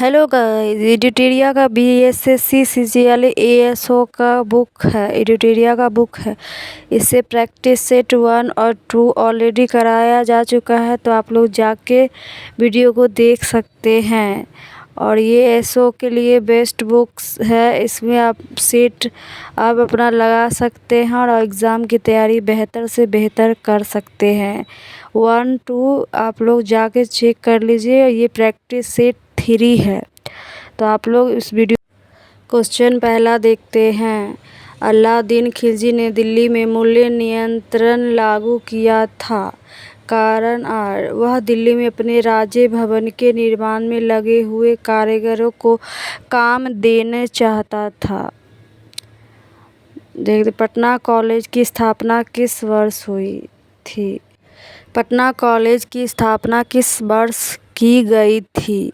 Hello guys, एडिटेरिया का BSSC CGL ASO का book है। एडिटेरिया का बुक है। इससे प्रैक्टिस सेट 1 और 2 ऑलरेडी कराया जा चुका है, तो आप लोग जाके वीडियो को देख सकते हैं। और ये एसओ के लिए बेस्ट बुक्स है। इसमें आप सेट आप अपना लगा सकते हैं और एग्ज़ाम की तैयारी बेहतर से बेहतर कर सकते हैं। 1 2 आप लोग जाके चेक कर लीजिए। ये प्रैक्टिस सेट 3 है। तो आप लोग इस वीडियो क्वेश्चन पहला देखते हैं। अलाउद्दीन खिलजी ने दिल्ली में मूल्य नियंत्रण लागू किया था। कारण आर वह दिल्ली में अपने राज्य भवन के निर्माण में लगे हुए कारीगरों को काम देना चाहता था। देखते पटना कॉलेज की स्थापना किस वर्ष हुई थी? पटना कॉलेज की स्थापना किस वर्ष की गई थी?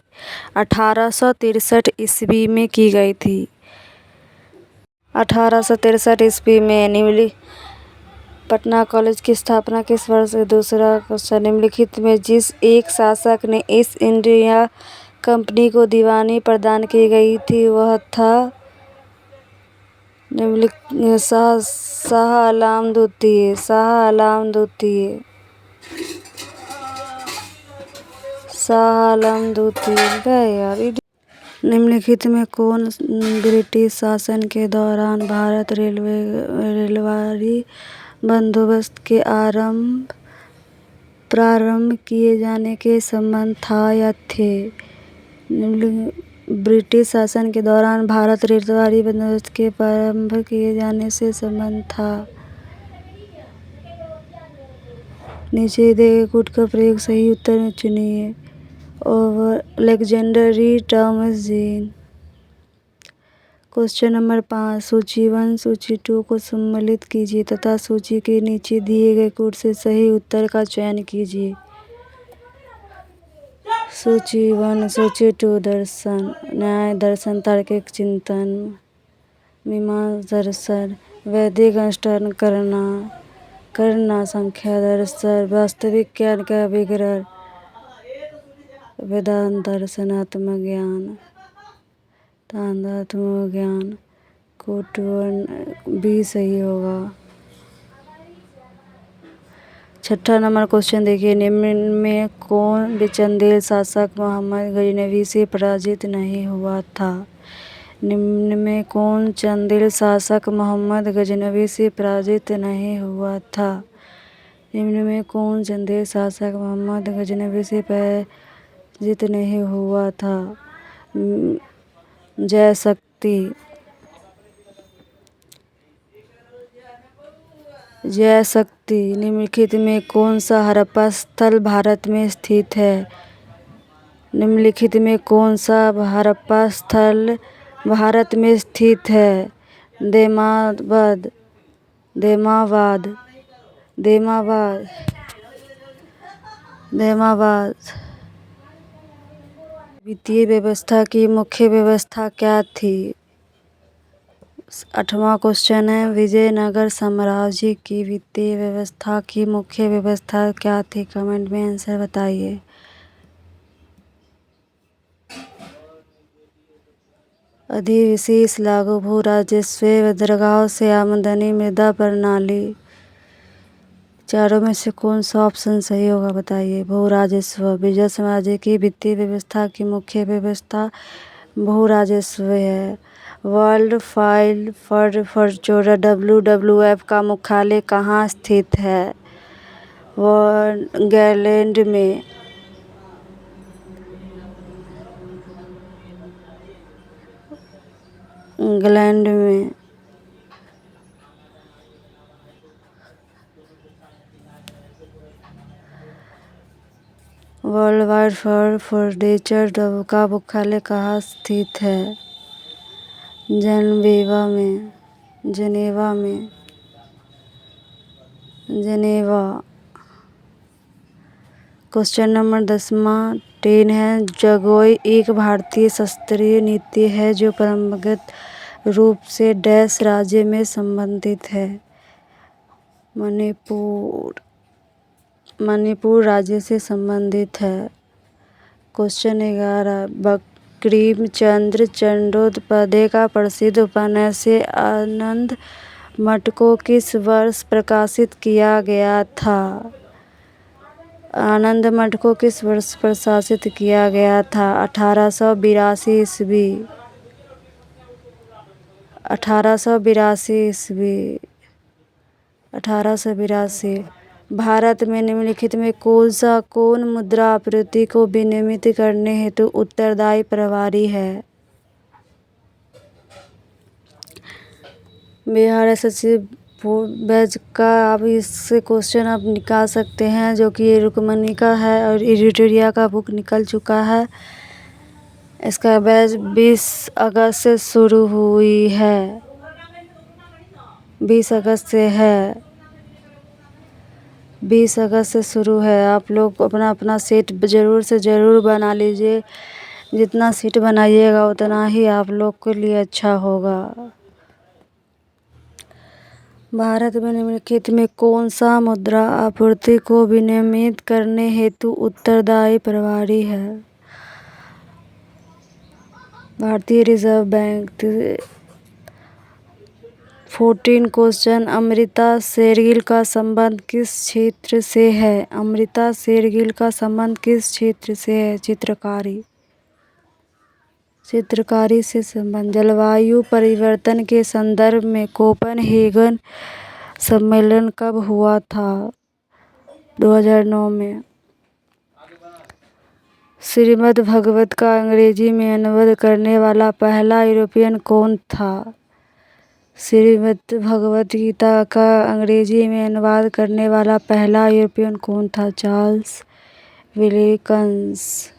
1863 ईस्वी में की गई थी। 1863 ईस्वी में। पटना कॉलेज की स्थापना किस वर्ष? दूसरा क्वेश्चन, निम्नलिखित में जिस एक शासक ने ईस्ट इंडिया कंपनी को दीवानी प्रदान की गई थी वह था निम्नलिखित शाह आलम द्वितीय। शाह आलम द्वितीय। शाह आलम द्वितीय। निम्नलिखित में कौन ब्रिटिश शासन के दौरान भारत रेलवाई बंदोबस्त के प्रारंभ किए जाने के संबंध था या थे? ब्रिटिश शासन के दौरान भारत रेलवाई बंदोबस्त के प्रारंभ किए जाने से संबंध था। नीचे दिए गए कोड का प्रयोग सही उत्तर चुनिए। और legendary Thomas gene. Question number 5, सूची 1 सूची 2 को सम्मिलित कीजिए तथा सूची के नीचे दिए गए कोड से सही उत्तर का चयन कीजिए। सूची 1 सूची 2 दर्शन, न्याय दर्शन, तार्किक चिंतन, मीमांसा दर्शन, वैदिक अनुष्ठान करना, संख्या दर्शन, वास्तविक ज्ञान का विग्रह, वेदांत दर्शन, आत्मज्ञान। कोड 1 भी सही होगा। 6ठा नंबर क्वेश्चन देखिए। निम्न में कौन चंदेल शासक मोहम्मद गजनवी से पराजित नहीं हुआ था? निम्न में कौन चंदेल शासक मोहम्मद गजनवी से पराजित नहीं हुआ था? निम्न में कौन चंदेल शासक मोहम्मद गजनवी से पराजित नहीं हुआ था? जय शक्ति। निम्नलिखित में कौन सा हड़प्पा स्थल भारत में स्थित है? निम्नलिखित में कौन सा हड़प्पा स्थल भारत में स्थित है? देमाबाद। वित्तीय व्यवस्था की मुख्य व्यवस्था क्या थी? 8वां क्वेश्चन है, विजयनगर साम्राज्य की वित्तीय व्यवस्था की मुख्य व्यवस्था क्या थी? कमेंट में आंसर बताइए। अधिविशेष लागू भू राजस्व बंदरगाहों से आमदनी मृदा प्रणाली। चारों में से कौन सा ऑप्शन सही होगा बताइए। भू राजस्व। विजय साम्राज्य की वित्तीय व्यवस्था की मुख्य व्यवस्था भू राजस्व है। वर्ल्ड फाइल फॉर चोरा WWF का मुख्यालय कहाँ स्थित है? इंग्लैंड में। इंग्लैंड में। वर्ल्ड वाइड फाउंडेशन का मुख्यालय कहाँ स्थित है? जेनेवा। क्वेश्चन नंबर 10वां 10 है, जगोई एक भारतीय शास्त्रीय नृत्य है जो परंपरागत रूप से डैश राज्य में संबंधित है? मणिपुर राज्य से संबंधित है। क्वेश्चन 11, बंकिमचंद्र चट्टोपाध्याय का प्रसिद्ध उपन्यास आनंद मठ को किस वर्ष प्रकाशित किया गया था? आनंद मठ को किस वर्ष प्रकाशित किया गया था? 1882 ईस्वी। 1882। भारत में निम्नलिखित में कौन मुद्रा आपूर्ति को विनियमित करने हेतु उत्तरदायी प्रभारी है? बिहार एसएससी बैच का आप इससे क्वेश्चन आप निकाल सकते हैं, जो कि ये रुक्मणी का है और एडिटोरिया का बुक निकल चुका है। इसका बैच 20 अगस्त से शुरू हुई है। 20 अगस्त से है। 20 अगस्त से शुरू है। आप लोग अपना अपना सेट ज़रूर से ज़रूर बना लीजिए। जितना सेट बनाइएगा उतना ही आप लोग के लिए अच्छा होगा। भारत में निम्नलिखित में कौन सा मुद्रा आपूर्ति को विनियमित करने हेतु उत्तरदायी प्रभारी है? भारतीय Reserve Bank. 14 question. Amrita Shergil का संबंध किस क्षेत्र से है? अमृता शेरगिल का संबंध किस क्षेत्र से है? चित्रकारी से संबंध। जलवायु परिवर्तन के संदर्भ में कोपेनहेगन सम्मेलन कब हुआ था? 2009 में। श्रीमद् भागवत का अंग्रेजी में अनुवाद करने वाला पहला यूरोपियन कौन था? श्रीमद् भगवत गीता का अंग्रेजी में अनुवाद करने वाला पहला यूरोपियन कौन था? Charles Wilkins.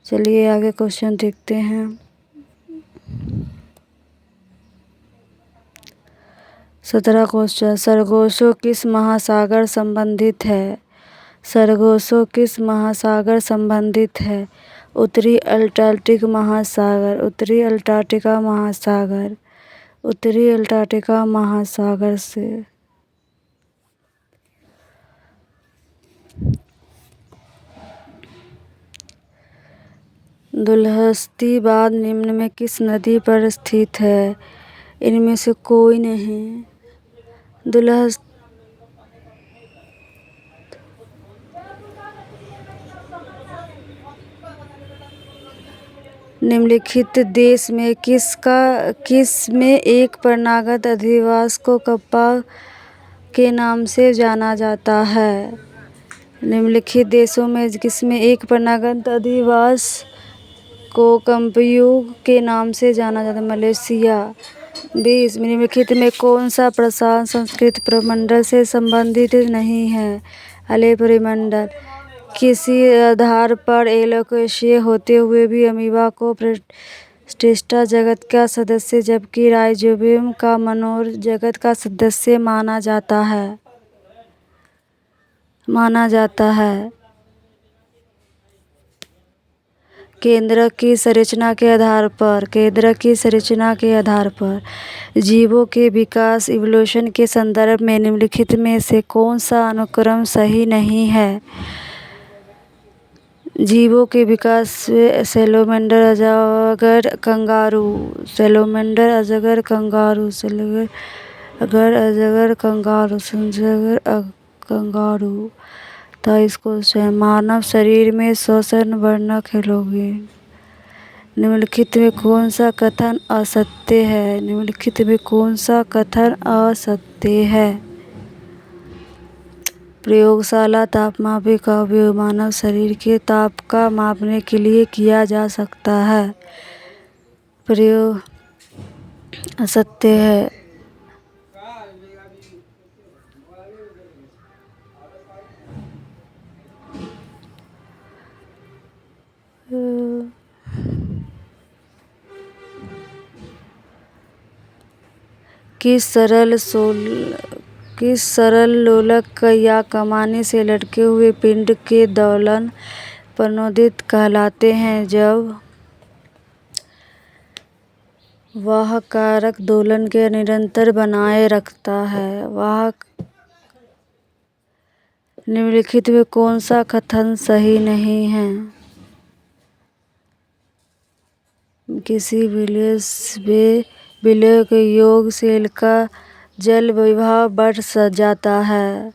चलिए आगे क्वेश्चन देखते हैं। 17 क्वेश्चन। सरगोशो किस महासागर संबंधित है? सरगोशो किस महासागर संबंधित है? उत्तरी अटलांटिक महासागर। उत्तरी अंटार्कटिका महासागर। उत्तरी अंटार्कटिका महासागर से। दुल्हस्तीबाद निम्न में किस नदी पर स्थित है? इनमें से कोई नहीं। निम्नलिखित देश में किस में एक परनागत अधिवास को कप्पा के नाम से जाना जाता है? निम्नलिखित देशों में किसमें एक परनागत अधिवास को कम्पयुग के नाम से जाना जाता है? मलेशिया। 20 निम्नलिखित में कौन सा प्रशासन संस्कृत प्रमंडल से संबंधित नहीं है? अले परिमंडल। किसी आधार पर एलोकेशिया होते हुए भी अमीबा को प्रोटिस्टा जगत का सदस्य जबकि राइजोबियम का मनोर जगत का सदस्य माना जाता है। केंद्र की संरचना के आधार पर जीवों के विकास इवोल्यूशन के संदर्भ में निम्नलिखित में से कौन सा अनुक्रम सही नहीं है? जीवों के विकास सैलोमेंडर अजगर कंगारू। सैलोमेंडर अजगर कंगारू। कंगारू। 23 क्वेश्चन। मानव शरीर में श्वसन वर्णक हेलोजन। निम्नलिखित में कौन सा कथन असत्य है? निम्नलिखित में कौन सा कथन असत्य है? प्रयोगशाला तापमापी का उपयोग मानव शरीर के ताप का मापने के लिए किया जा सकता है। प्रयोग असत्य है। किस सरल लोलक या कमानी से लटके हुए पिंड के दोलन प्रणोदित कहलाते हैं जब वह कारक दोलन के निरंतर बनाए रखता है? निम्नलिखित में कौन सा कथन सही नहीं है? किसी विलय के योग सेल का जल विभाव बढ़ जाता है।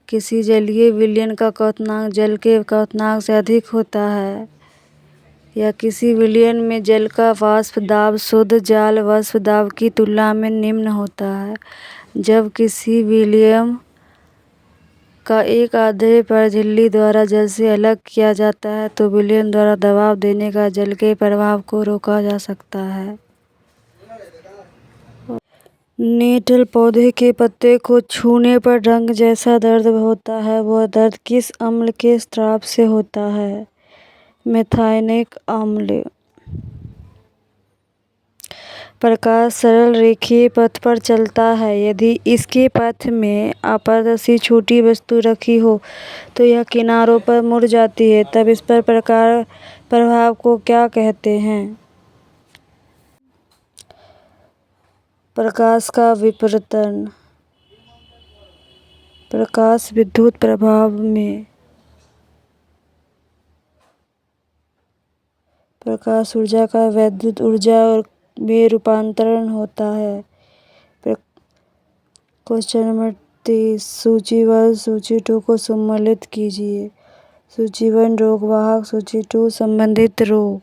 किसी जलीय विलयन का क्वथनांक जल के क्वथनांक से अधिक होता है, या किसी विलयन में जल का वाष्प दाब शुद्ध जल वाष्प दाब की तुलना में निम्न होता है। जब किसी विलयन का एक आधे पर झिल्ली द्वारा जल से अलग किया जाता है तो विलयन द्वारा दबाव देने का जल के प्रवाह को रोका जा सकता है। नेटल पौधे के पत्ते को छूने पर रंग जैसा दर्द होता है। वह दर्द किस अम्ल के स्राव से होता है? मेथाइनिक अम्ल। प्रकाश सरल रेखीय पथ पर चलता है। यदि इसके पथ में अपारदर्शी छोटी वस्तु रखी हो तो यह किनारों पर मुड़ जाती है। तब इस पर प्रभाव को क्या कहते हैं? प्रकाश का विपवर्तन। प्रकाश विद्युत प्रभाव में प्रकाश ऊर्जा का वैद्युत ऊर्जा में रूपांतरण होता है। क्वेश्चन नंबर 30 सूचीबद्ध सूची 2 को सम्मिलित कीजिए। सूची 1 रोग वाहक, सूची 2 संबंधित रोग।